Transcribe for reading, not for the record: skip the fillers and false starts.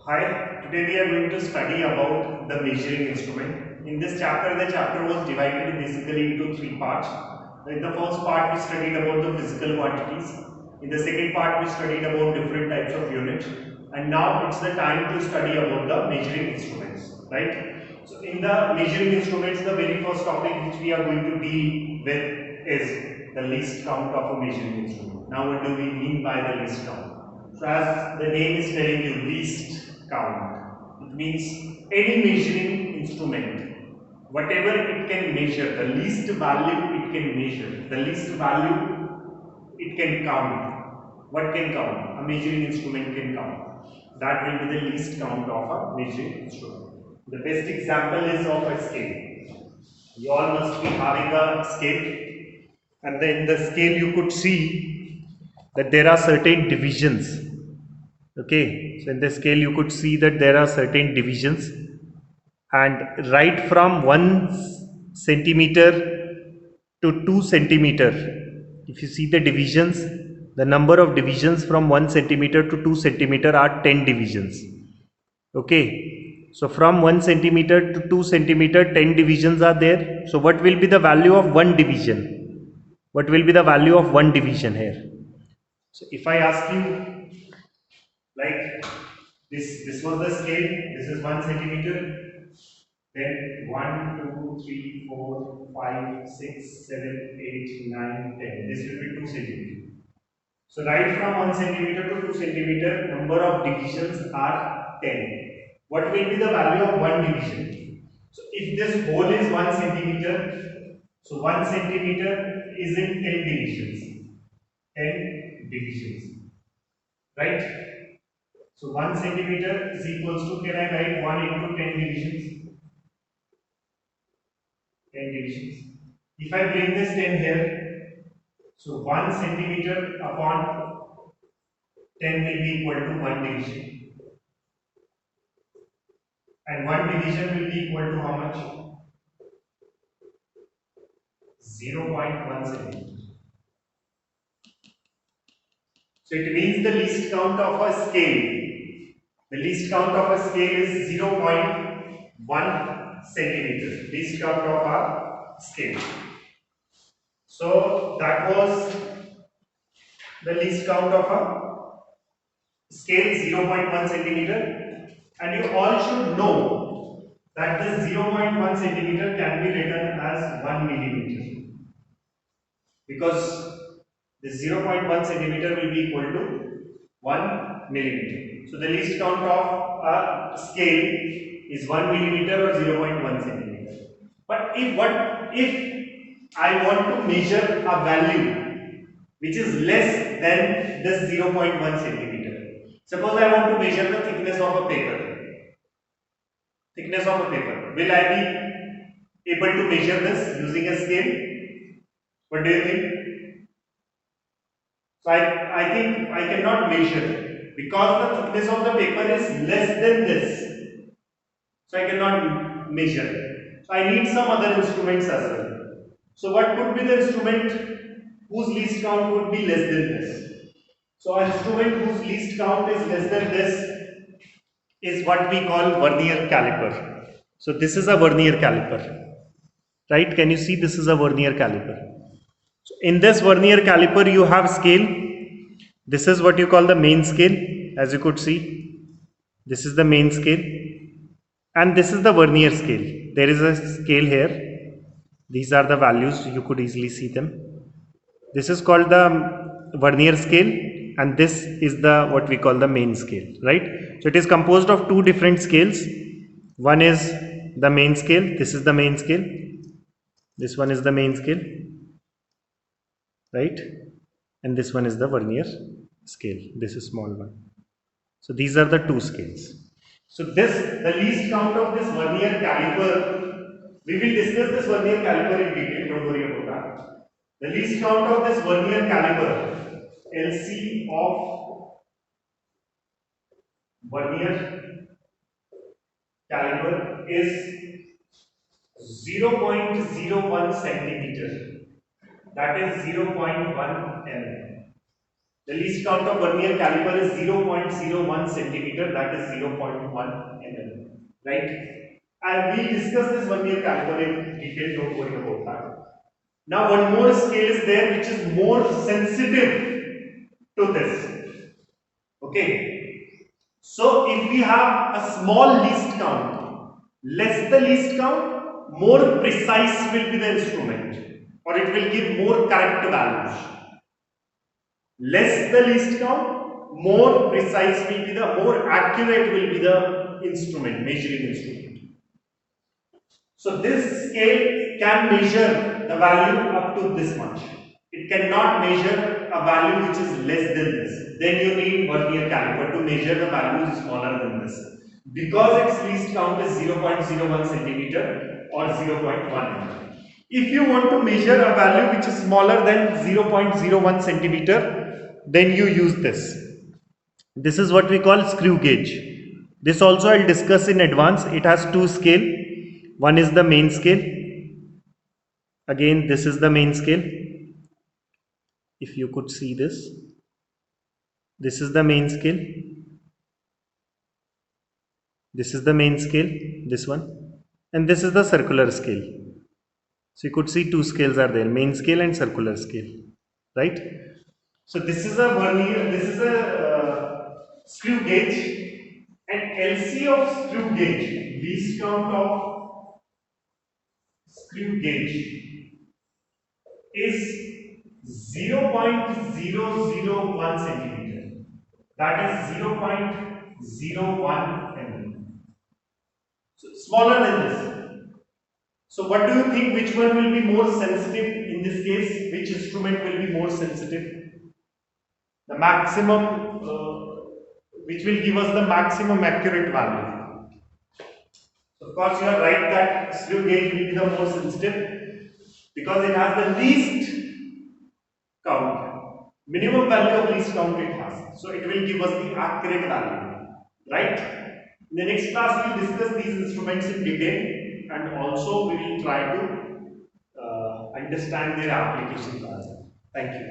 Hi, today we are going to study about the measuring instrument. In this chapter, the chapter was divided basically into three parts. In the first part, we studied about the physical quantities. In the second part, we studied about different types of units. And now it's the time to study about the measuring instruments, right? So in the measuring instruments, the very first topic which we are going to deal with is the least count of a measuring instrument. Now, what do we mean by the least count? So as the name is telling you, least count. It means any measuring instrument, whatever it can measure, the least value it can measure, the least value it can count. What can count? A measuring instrument can count. That will be the least count of a measuring instrument. The best example is of a scale. You all must be having a scale, and then in the scale you could see that there are certain divisions. Okay, so in the scale you could see that there are certain divisions, and right from 1 centimeter to 2 centimeter, if you see the divisions, the number of divisions from 1 centimeter to 2 centimeter are 10 divisions. Okay, so from 1 centimeter to 2 centimeter 10 divisions are there. So what will be the value of one division? What will be the value of one division here? So if I ask you, like, this was the scale, this is 1 centimeter, then 1, 2, 3, 4, 5, 6, 7, 8, 9, 10. This will be 2 centimeter. So right from 1 centimeter to 2 centimeter, number of divisions are 10. What will be the value of one division? So if this hole is 1 centimeter, so 1 centimeter is in 10 divisions. 10 divisions. Right? So 1 centimeter is equals to, can I write 1 into 10 divisions? 10 divisions. If I bring this 10 here, so 1 centimeter upon 10 will be equal to 1 division. And 1 division will be equal to how much? 0.1 centimeter. So it means the least count of a scale. The least count of a scale is 0.1 centimeter. Least count of a scale. So that was the least count of a scale, 0.1 centimeter, and you all should know that the 0.1 centimeter can be written as 1 millimeter, because the 0.1 centimeter will be equal to 1 millimeter. So the least count of a scale is 1 millimeter or 0.1 centimeter. But if I want to measure a value which is less than this 0.1 centimeter. Suppose I want to measure the thickness of a paper. Thickness of a paper. Will I be able to measure this using a scale? What do you think? So I think I cannot measure, because the thickness of the paper is less than this. So I cannot measure. So I need some other instruments as well. So what could be the instrument whose least count would be less than this? So an instrument whose least count is less than this is what we call Vernier Caliper. So this is a Vernier Caliper, right? Can you see this is a Vernier Caliper? So in this Vernier Caliper you have scale. This is what you call the main scale, as you could see. This is the main scale, and this is the vernier scale. There is a scale here. These are the values, you could easily see them. This is called the vernier scale, and this is the what we call the main scale, right? So it is composed of two different scales. One is the main scale. This is the main scale. This one is the main scale, right? And this one is the vernier scale. This is small one. So these are the two scales. So the least count of this vernier caliper, we will discuss this vernier caliper in detail, don't worry about that. The least count of this vernier caliper, LC of vernier caliper is 0.01 centimeter. That is 0.1 mm. The least count of Vernier caliper is 0.01 centimeter, that is 0.1 mm. Right? And we'll discuss this Vernier caliper in detail, don't worry about that. Now, one more scale is there which is more sensitive to this. Okay. So, if we have a small least count, less the least count, more precise will be the instrument, or it will give more correct values. Less the least count, more precise will be the, more accurate will be the instrument, measuring instrument. So this scale can measure the value up to this much. It cannot measure a value which is less than this. Then you need Vernier caliper to measure the values smaller than this. Because its least count is 0.01 centimeter or 0.1 mm. If you want to measure a value which is smaller than 0.01 centimeter, then you use this. This is what we call screw gauge. This also I'll discuss in advance. It has two scale. One is the main scale. Again, this is the main scale. If you could see this. This is the main scale. This is the main scale, this one. And this is the circular scale. So you could see two scales are there, main scale and circular scale. Right? So this is a vernier, this is a screw gauge, and LC of screw gauge, least count of screw gauge is 0.001 centimeter. That is 0.01 mm. So smaller than this. So what do you think, which one will be more sensitive in this case? Which instrument will be more sensitive? The maximum, which will give us the maximum accurate value. Of course, you are right that screw gauge will be the more sensitive because it has the least count. Minimum value of least count it has. So it will give us the accurate value. Right? In the next class, we will discuss these instruments in detail, and also we will try to understand their applications as well. Thank you.